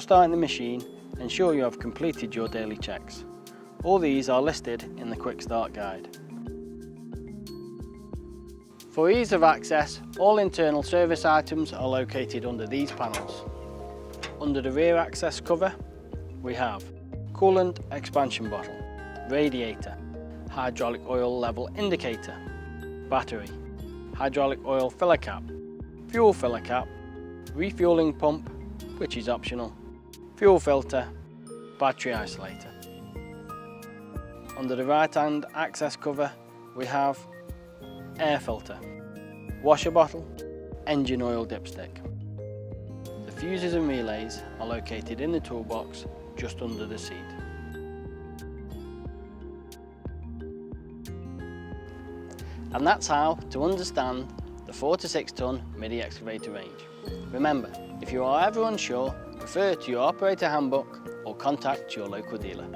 starting the machine, ensure you have completed your daily checks. All these are listed in the Quick Start Guide. For ease of access, all internal service items are located under these panels. Under the rear access cover, we have coolant expansion bottle, radiator, hydraulic oil level indicator, battery, hydraulic oil filler cap, fuel filler cap, refueling pump, which is optional, fuel filter, battery isolator. Under the right hand access cover we have air filter, washer bottle, engine oil dipstick. The fuses and relays are located in the toolbox just under the seat. And that's how to understand the 4 to 6 tonne midi excavator range. Remember, if you are ever unsure, refer to your operator handbook or contact your local dealer.